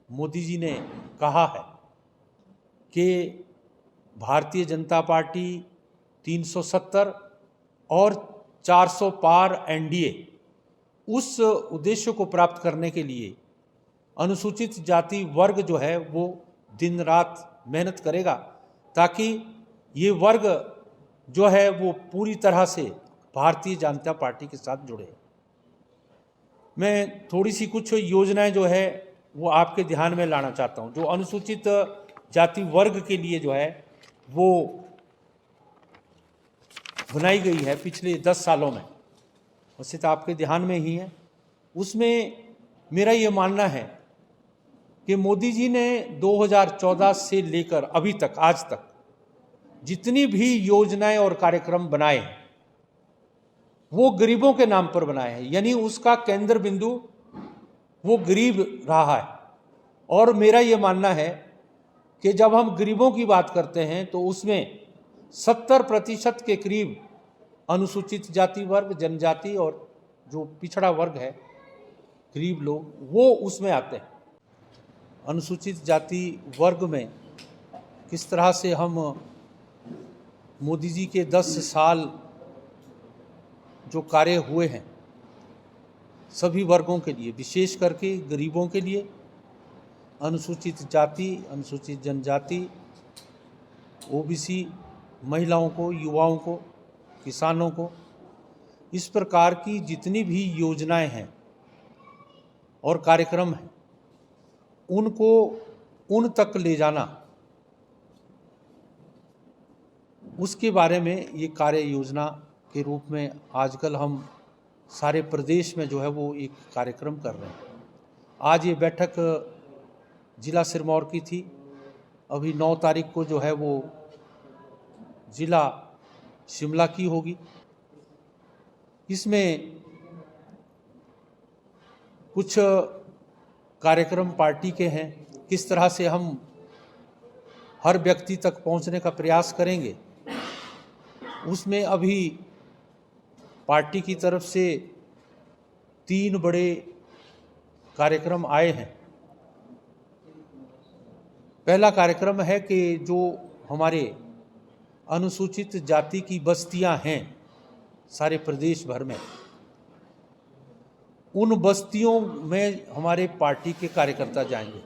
मोदी जी ने कहा है कि भारतीय जनता पार्टी 370 और 400 पार एनडीए, उस उद्देश्य को प्राप्त करने के लिए अनुसूचित जाति वर्ग जो है वो दिन रात मेहनत करेगा, ताकि ये वर्ग जो है वो पूरी तरह से भारतीय जनता पार्टी के साथ जुड़े। मैं थोड़ी सी कुछ योजनाएं जो है वो आपके ध्यान में लाना चाहता हूं, जो अनुसूचित जाति वर्ग के लिए जो है वो बनाई गई है पिछले 10 सालों में, वैसे तो आपके ध्यान में ही है। उसमें मेरा ये मानना है कि मोदी जी ने 2014 से लेकर अभी तक, आज तक जितनी भी योजनाएं और कार्यक्रम बनाए हैं वो गरीबों के नाम पर बनाए हैं, यानी उसका केंद्र बिंदु वो गरीब रहा है। और मेरा ये मानना है कि जब हम गरीबों की बात करते हैं तो उसमें 70% के करीब अनुसूचित जाति वर्ग, जनजाति और जो पिछड़ा वर्ग है, गरीब लोग, वो उसमें आते हैं। अनुसूचित जाति वर्ग में किस तरह से हम मोदी जी के 10 साल जो कार्य हुए हैं सभी वर्गों के लिए, विशेष करके गरीबों के लिए, अनुसूचित जाति, अनुसूचित जनजाति, ओबीसी, महिलाओं को, युवाओं को, किसानों को, इस प्रकार की जितनी भी योजनाएं हैं और कार्यक्रम हैं उनको उन तक ले जाना, उसके बारे में ये कार्य योजना के रूप में आजकल हम सारे प्रदेश में जो है वो एक कार्यक्रम कर रहे हैं। आज ये बैठक जिला सिरमौर की थी, अभी 9 तारीख को जो है वो जिला शिमला की होगी। इसमें कुछ कार्यक्रम पार्टी के हैं, किस तरह से हम हर व्यक्ति तक पहुंचने का प्रयास करेंगे, उसमें अभी पार्टी की तरफ से 3 बड़े कार्यक्रम आए हैं। पहला कार्यक्रम है कि जो हमारे अनुसूचित जाति की बस्तियां हैं सारे प्रदेश भर में, उन बस्तियों में हमारे पार्टी के कार्यकर्ता जाएंगे।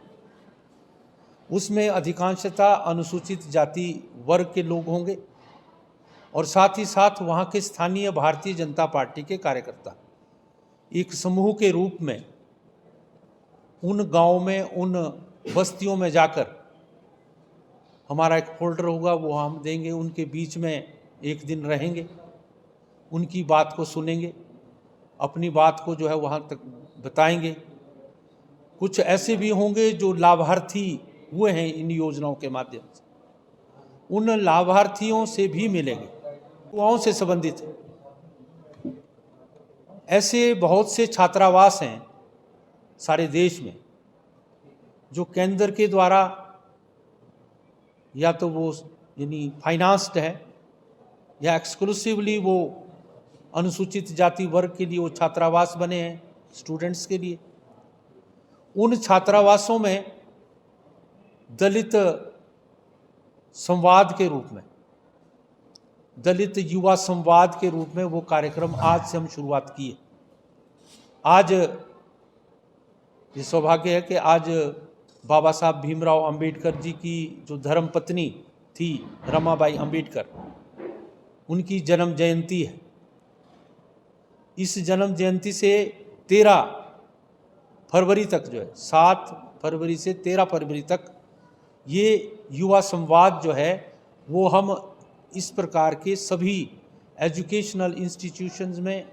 उसमें अधिकांशतः अनुसूचित जाति वर्ग के लोग होंगे और साथ ही साथ वहाँ के स्थानीय भारतीय जनता पार्टी के कार्यकर्ता एक समूह के रूप में उन गांवों में, उन बस्तियों में जाकर हमारा एक फोल्डर होगा वो हम देंगे, उनके बीच में एक दिन रहेंगे, उनकी बात को सुनेंगे, अपनी बात को जो है वहाँ तक बताएंगे। कुछ ऐसे भी होंगे जो लाभार्थी हुए हैं इन योजनाओं के माध्यम से, उन लाभार्थियों से भी मिलेंगे, युवाओं से संबंधित है। ऐसे बहुत से छात्रावास हैं सारे देश में जो केंद्र के द्वारा या तो वो यानी फाइनेंस्ड है या एक्सक्लूसिवली वो अनुसूचित जाति वर्ग के लिए वो छात्रावास बने हैं स्टूडेंट्स के लिए। उन छात्रावासों में दलित संवाद के रूप में, दलित युवा संवाद के रूप में वो कार्यक्रम आज से हम शुरुआत किए। आज ये सौभाग्य है कि आज बाबा साहब भीमराव अंबेडकर जी की जो धर्मपत्नी थी रमाबाई अंबेडकर, उनकी जन्म जयंती है। इस जन्म जयंती से 13 फरवरी तक जो है, 7 फरवरी से 13 फरवरी तक ये युवा संवाद जो है वो हम इस प्रकार के सभी एजुकेशनल इंस्टीट्यूशंस में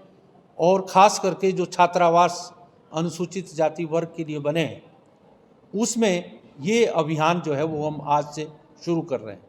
और ख़ास करके जो छात्रावास अनुसूचित जाति वर्ग के लिए बने हैं उसमें ये अभियान जो है वो हम आज से शुरू कर रहे हैं।